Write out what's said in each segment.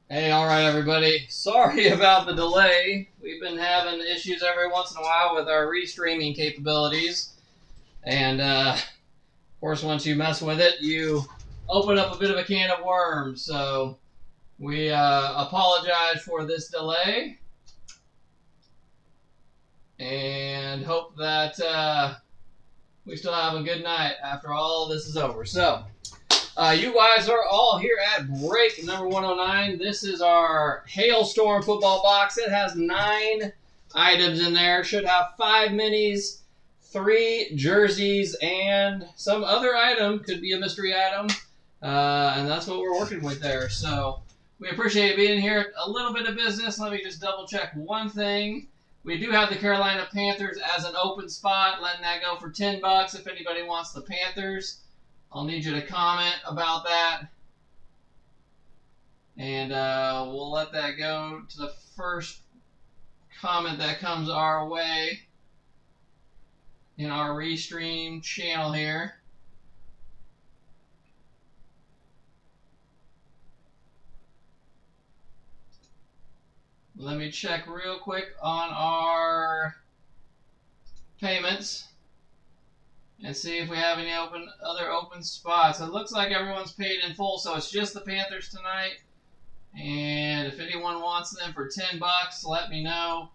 Hey, alright everybody. Sorry about the delay. We've been having issues every once in a while with our restreaming capabilities. And, of course, once you mess with it, you open up a bit of a can of worms. So, we apologize for this delay. And hope that we still have a good night after all this is over. So, you guys are all here at break number 109. This is our Hailstorm football box. It has 9 items in there. Should have 5 minis, 3 jerseys, and some other item. Could be a mystery item. And that's what we're working with there. So we appreciate you being here. A little bit of business. Let me just double check one thing. We do have the Carolina Panthers as an open spot. Letting that go for $10 if anybody wants the Panthers. I'll need you to comment about that. And we'll let that go to the first comment that comes our way in our restream channel here. Let me check real quick on our payments and see if we have any other open spots. It looks like everyone's paid in full, so it's just the Panthers tonight. And if anyone wants them for $10, let me know.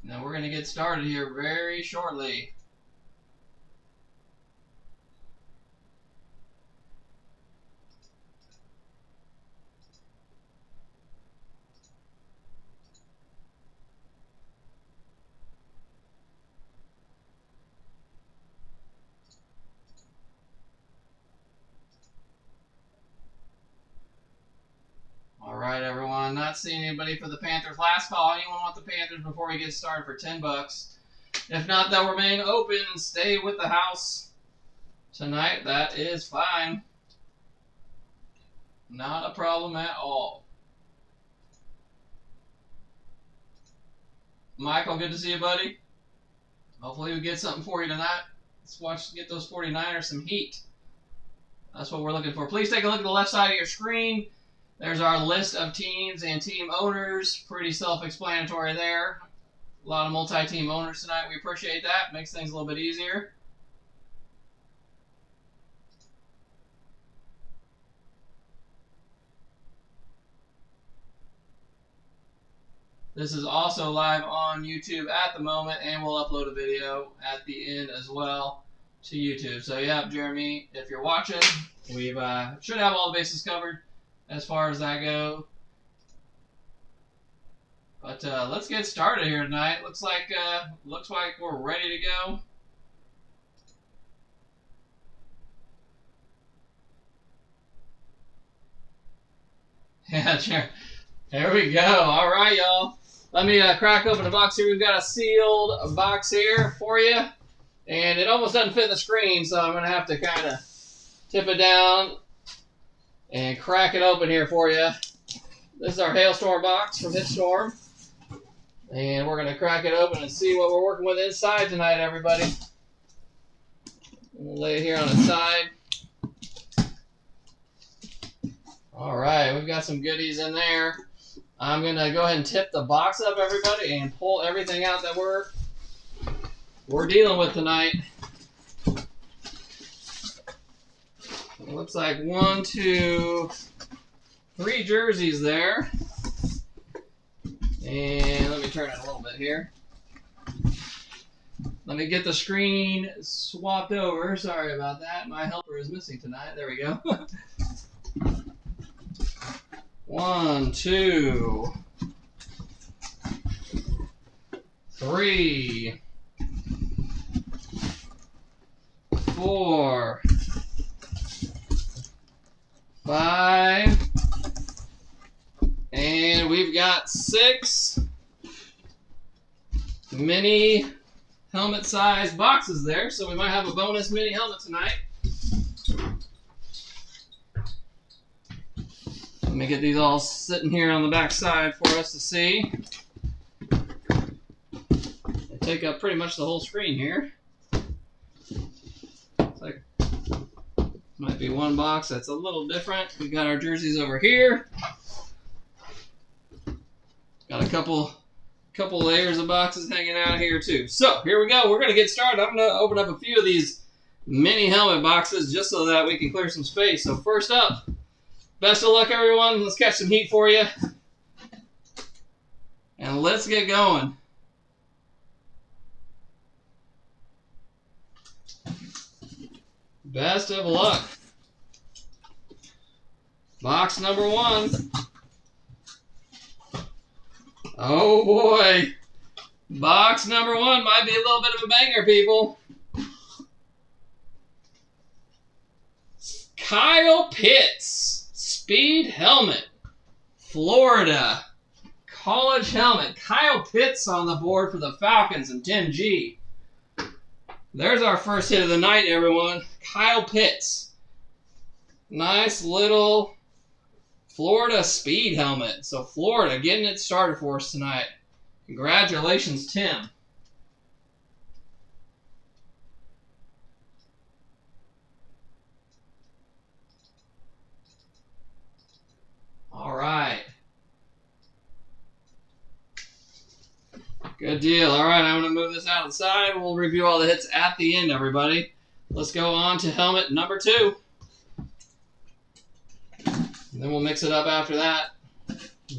Now we're going to get started here very shortly. Alright everyone, not seeing anybody for the Panthers. Last call, anyone want the Panthers before we get started for $10? If not, they'll remain open and stay with the house tonight. That is fine. Not a problem at all. Michael, good to see you, buddy. Hopefully we get something for you tonight. Let's get those 49ers some heat. That's what we're looking for. Please take a look at the left side of your screen. There's our list of teams and team owners. Pretty self-explanatory there. A lot of multi-team owners tonight. We appreciate that. Makes things a little bit easier. This is also live on YouTube at the moment, and we'll upload a video at the end as well to YouTube. So, yeah, Jeremy, if you're watching, we should have all the bases covered as far as that go. But let's get started here tonight. Looks like we're ready to go. Yeah, sure. There we go. All right, y'all. Let me crack open the box here. We've got a sealed box here for you. And it almost doesn't fit the screen, so I'm going to have to kind of tip it down and crack it open here for you. This is our Hailstorm box from Hitstorm. And we're going to crack it open and see what we're working with inside tonight, everybody. We'll lay it here on its side. All right, we've got some goodies in there. I'm going to go ahead and tip the box up, everybody, and pull everything out that we're dealing with tonight. It looks like 1, 2, 3 jerseys there. And let me turn it a little bit here. Let me get the screen swapped over. Sorry about that. My helper is missing tonight. There we go. 1, 2, 3, 4, 5, and we've got 6 mini helmet size boxes there, so we might have a bonus mini helmet tonight. Let me get these all sitting here on the back side for us to see. They take up pretty much the whole screen here. It's like Might be one box that's a little different. We got our jerseys over here. Got a couple layers of boxes hanging out here too. So here we go. We're gonna get started. I'm gonna open up a few of these mini helmet boxes just so that we can clear some space. So first up, best of luck everyone. Let's catch some heat for you. And let's get going. Best of luck. Box number 1. Oh boy. Box number 1 might be a little bit of a banger, people. Kyle Pitts, Speed Helmet, Florida. College helmet. Kyle Pitts on the board for the Falcons and 10G. There's our first hit of the night, everyone. Kyle Pitts. Nice little Florida Speed helmet. So Florida getting it started for us tonight. Congratulations, Tim. All right. Good deal. All right, I'm going to move this out of the side. We'll review all the hits at the end, everybody. Let's go on to helmet number 2. And then we'll mix it up after that.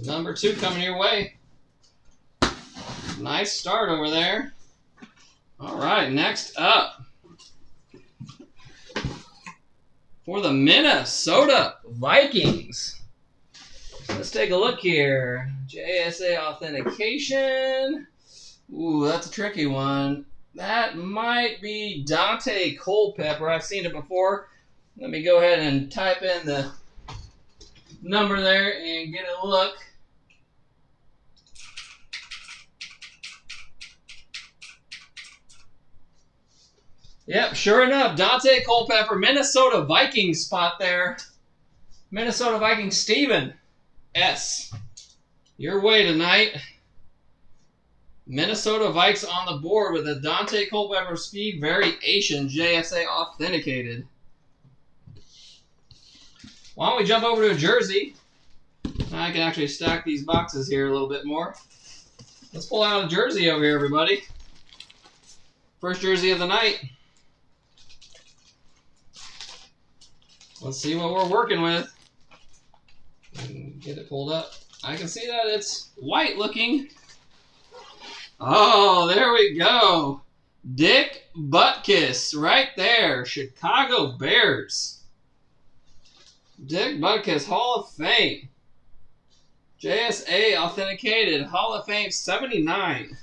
Number 2 coming your way. Nice start over there. All right, next up. For the Minnesota Vikings. Let's take a look here. JSA authentication. Ooh, that's a tricky one. That might be Dante Culpepper. I've seen it before. Let me go ahead and type in the number there and get a look. Yep, sure enough, Dante Culpepper, Minnesota Vikings spot there. Minnesota Vikings, Steven S. Your way tonight. Minnesota Vikes on the board with a Dante Culpepper Speed Variation, JSA authenticated. Why don't we jump over to a jersey? I can actually stack these boxes here a little bit more. Let's pull out a jersey over here, everybody. First jersey of the night. Let's see what we're working with. Get it pulled up. I can see that it's white looking. Oh, there we go. Dick Butkus right there. Chicago Bears. Dick Butkus, Hall of Fame. JSA authenticated, Hall of Fame 79.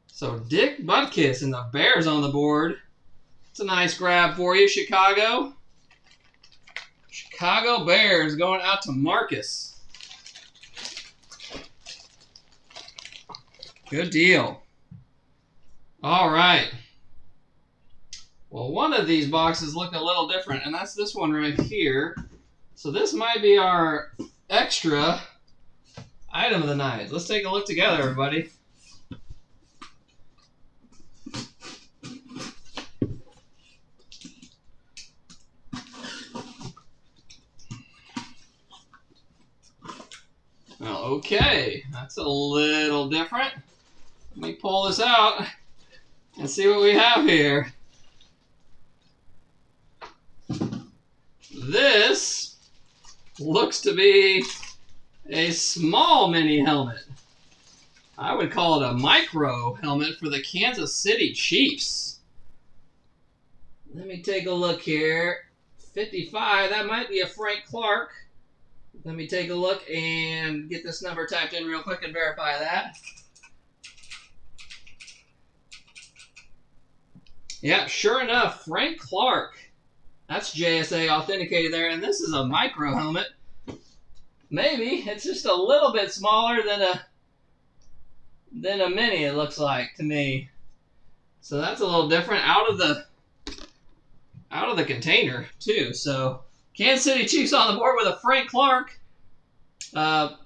So Dick Butkus and the Bears on the board. It's a nice grab for you, Chicago. Chicago Bears going out to Marcus. Good deal. All right. Well, one of these boxes look a little different, and that's this one right here. So this might be our extra item of the night. Let's take a look together, everybody. Well, okay, that's a little different. Let me pull this out and see what we have here. This looks to be a small mini helmet. I would call it a micro helmet for the Kansas City Chiefs. Let me take a look here. 55, that might be a Frank Clark. Let me take a look and get this number typed in real quick and verify that. Yeah, sure enough, Frank Clark. That's JSA authenticated there, and this is a micro helmet. Maybe it's just a little bit smaller than a mini, it looks like to me. So that's a little different out of the container too. So Kansas City Chiefs on the board with a Frank Clark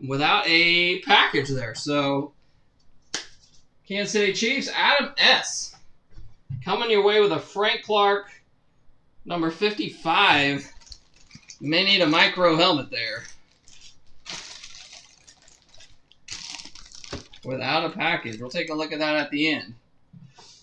without a package there. So Kansas City Chiefs, Adam S. coming your way with a Frank Clark Number 55. Mini to micro helmet there. Without a package. We'll take a look at that at the end.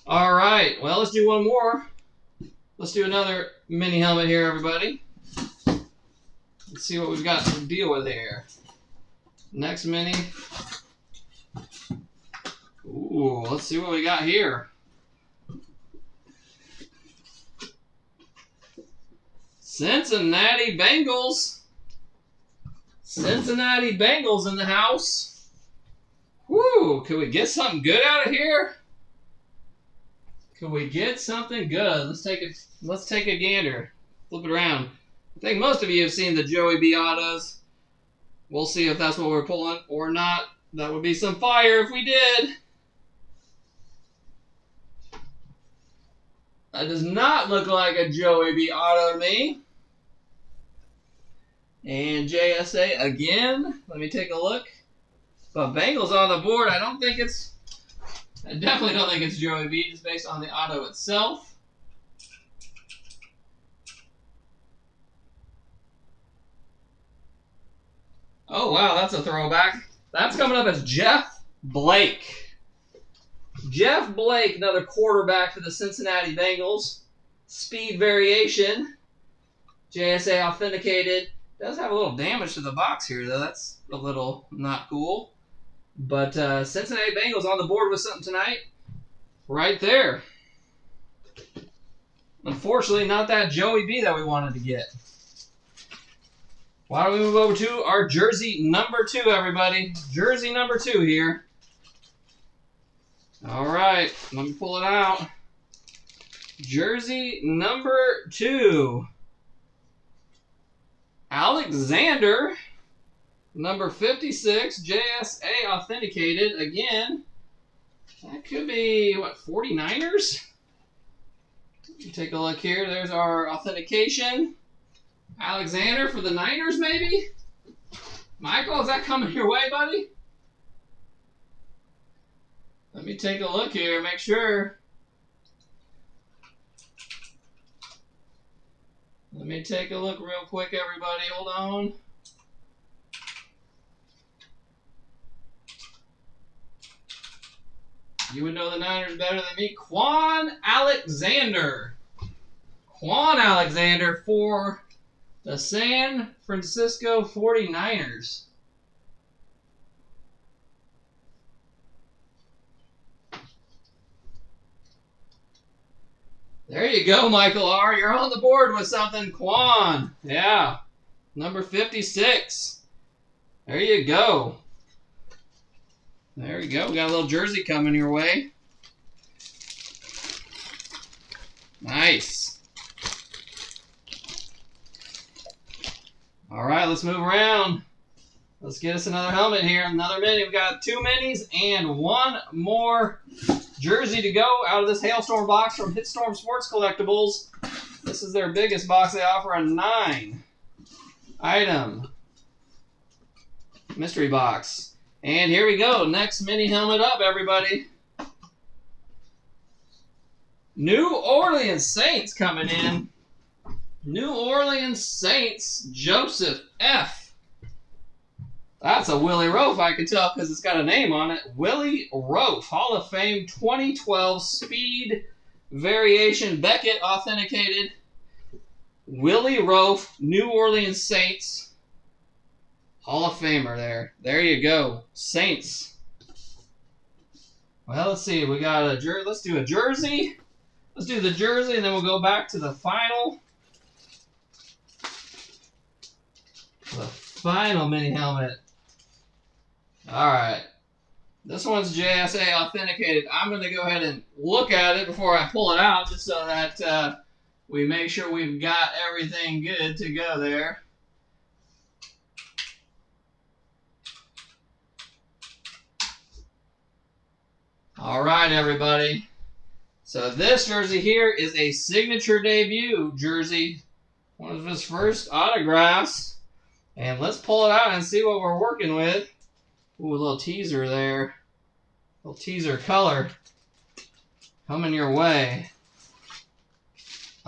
All right. Well, let's do one more. Let's do another mini helmet here, everybody. Let's see what we've got to deal with here. Next mini. Ooh, let's see what we got here. Cincinnati Bengals. Cincinnati Bengals in the house. Woo, could we get something good out of here? Could we get something good? Let's take a gander. Flip it around. I think most of you have seen the Joey B autos. We'll see if that's what we're pulling or not. That would be some fire if we did. That does not look like a Joey B auto to me. And JSA again. Let me take a look. But Bengals on the board. I definitely don't think it's Joey B, just based on the auto itself. Oh, wow, that's a throwback. That's coming up as Jeff Blake. Jeff Blake, another quarterback for the Cincinnati Bengals. Speed variation. JSA authenticated. Does have a little damage to the box here, though. That's a little not cool. But Cincinnati Bengals on the board with something tonight. Right there. Unfortunately, not that Joey B that we wanted to get. Why don't we move over to our jersey number 2, everybody? Jersey number 2 here. All right, let me pull it out. Jersey number 2. Alexander, number 56, JSA authenticated. Again, that could be, what, 49ers? Take a look here. There's our authentication. Alexander for the Niners, maybe? Michael, is that coming your way, buddy? Let me take a look here, make sure. Let me take a look real quick, everybody. Hold on. You would know the Niners better than me. Quan Alexander. Quan Alexander for the San Francisco 49ers. There you go, Michael R. You're on the board with something, Quan. Yeah. Number 56. There you go. There you go. We got a little jersey coming your way. Nice. All right, let's move around. Let's get us another helmet here. Another mini. We've got 2 minis and 1 more jersey to go out of this Hailstorm box from Hitstorm Sports Collectibles. This is their biggest box. They offer a 9-item mystery box. And here we go. Next mini helmet up, everybody. New Orleans Saints coming in. New Orleans Saints, Joseph F. That's a Willie Roaf, I can tell, because it's got a name on it. Willie Roaf, Hall of Fame 2012 Speed Variation. Beckett authenticated. Willie Roaf, New Orleans Saints. Hall of Famer there. There you go. Saints. Well, let's see. We got a jersey. Let's do a jersey. Let's do the jersey, and then we'll go back to the final. The final mini helmet. All right. This one's JSA authenticated. I'm going to go ahead and look at it before I pull it out, just so that we make sure we've got everything good to go there. All right, everybody. So this jersey here is a signature debut jersey. One of his first autographs. And let's pull it out and see what we're working with. Ooh, a little teaser there. A little teaser color coming your way.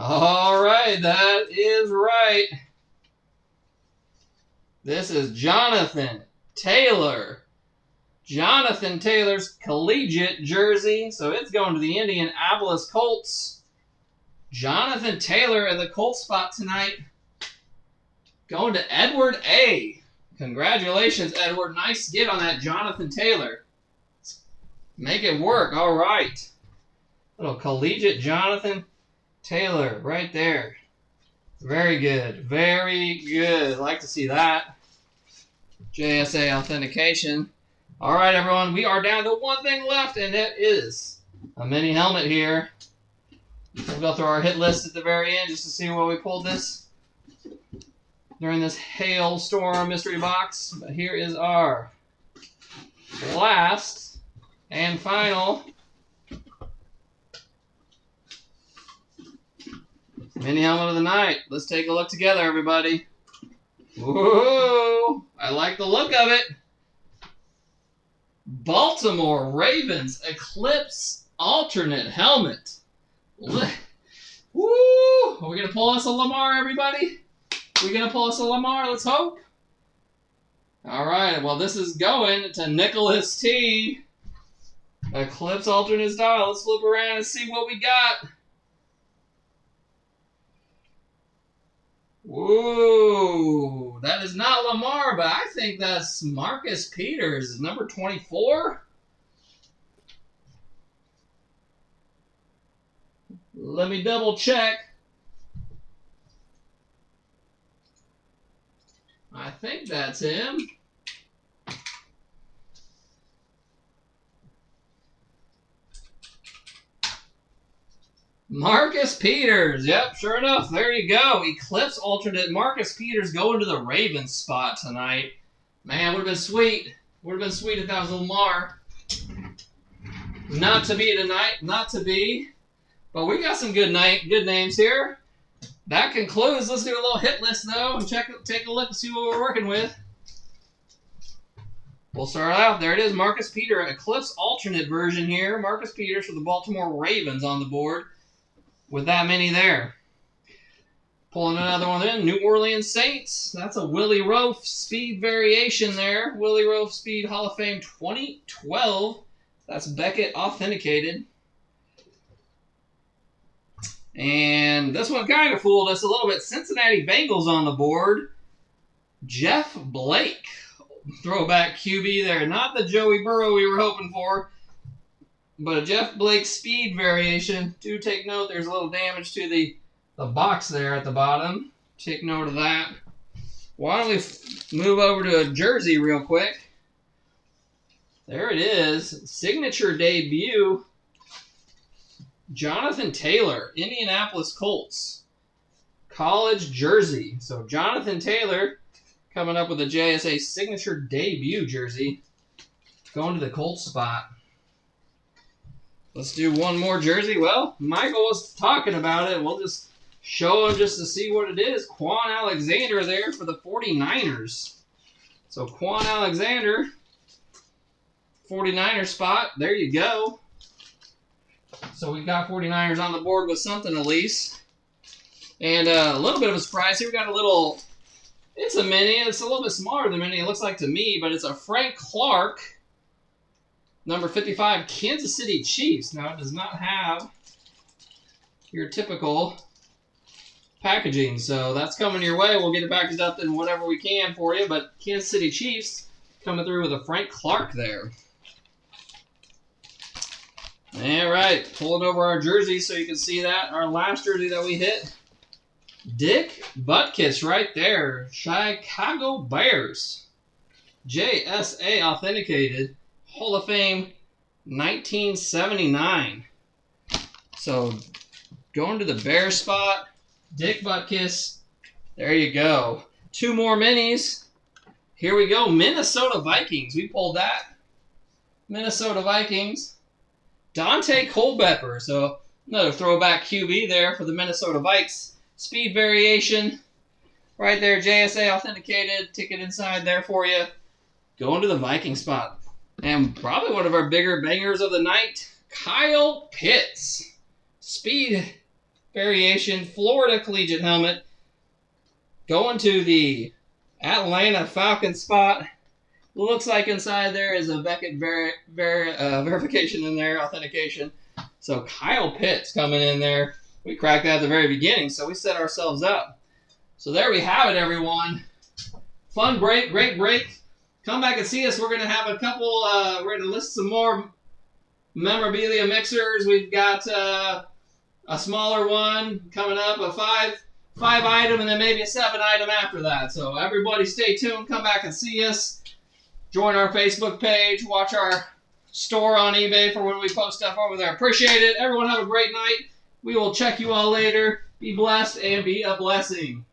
All right, that is right. This is Jonathan Taylor. Jonathan Taylor's collegiate jersey. So it's going to the Indianapolis Colts. Jonathan Taylor in the Colts spot tonight. Going to Edward A. Congratulations, Edward. Nice get on that Jonathan Taylor. Make it work. All right. Little collegiate Jonathan Taylor right there. Very good. Very good. Like to see that. JSA authentication. All right, everyone. We are down to one thing left, and it is a mini helmet here. We'll go through our hit list at the very end just to see what we pulled this during this Hailstorm mystery box. But here is our last and final mini helmet of the night. Let's take a look together, everybody. Whoa! I like the look of it. Baltimore Ravens Eclipse alternate helmet. Woo! Are we going to pull us a Lamar, everybody? We going to pull us a Lamar? Let's hope. All right. Well, this is going to Nicholas T. Eclipse alternate style. Let's flip around and see what we got. Whoa. That is not Lamar, but I think that's Marcus Peters, number 24. Let me double check. I think that's him. Marcus Peters. Yep, sure enough. There you go. Eclipse alternate. Marcus Peters going to the Ravens spot tonight. Man, would have been sweet. Would have been sweet if that was Lamar. Not to be tonight. Not to be. But we got some good names here. That concludes. Let's do a little hit list, though, and take a look and see what we're working with. We'll start out. There it is. Marcus Peters. Eclipse alternate version here. Marcus Peters for the Baltimore Ravens on the board. With that many there. Pulling another one in. New Orleans Saints. That's a Willie Roaf speed variation there. Willie Roaf Speed Hall of Fame 2012. That's Beckett authenticated. And this one kind of fooled us a little bit. Cincinnati Bengals on the board. Jeff Blake. Throwback QB there. Not the Joey Burrow we were hoping for. But a Jeff Blake speed variation. Do take note, there's a little damage to the box there at the bottom. Take note of that. Why don't we move over to a jersey real quick. There it is. Signature debut. Jonathan Taylor, Indianapolis Colts. College jersey. So Jonathan Taylor coming up with a JSA signature debut jersey. Going to the Colts spot. Let's do one more jersey. Well, Michael was talking about it. We'll just show him just to see what it is. Quan Alexander there for the 49ers. So Quan Alexander, 49er spot. There you go. So we got 49ers on the board with something at least. And a little bit of a surprise here. We got a little, it's a mini. It's a little bit smaller than mini, it looks like to me, but it's a Frank Clark. Number 55, Kansas City Chiefs. Now, it does not have your typical packaging, so that's coming your way. We'll get it packaged up in whatever we can for you, but Kansas City Chiefs coming through with a Frank Clark there. All right, pulling over our jersey so you can see that. Our last jersey that we hit, Dick Butkus right there. Chicago Bears. JSA authenticated. Hall of Fame 1979. So going to the Bears spot, Dick Butkus. There you go. Two more minis. Here we go. Minnesota Vikings. We pulled that. Minnesota Vikings. Dante Culpepper. So another throwback QB there for the Minnesota Vikes. Speed variation. Right there. JSA authenticated. Ticket inside there for you. Going to the Viking spot. And probably one of our bigger bangers of the night, Kyle Pitts. Speed variation Florida collegiate helmet. Going to the Atlanta Falcons spot. Looks like inside there is a Beckett verification in there, authentication. So Kyle Pitts coming in there. We cracked that at the very beginning, so we set ourselves up. So there we have it, everyone. Fun break, great break. Come back and see us. We're going to have a couple, we're going to list some more memorabilia mixers. We've got a smaller one coming up, a five item, and then maybe a 7 item after that. So everybody stay tuned. Come back and see us. Join our Facebook page. Watch our store on eBay for when we post stuff over there. Appreciate it. Everyone have a great night. We will check you all later. Be blessed and be a blessing.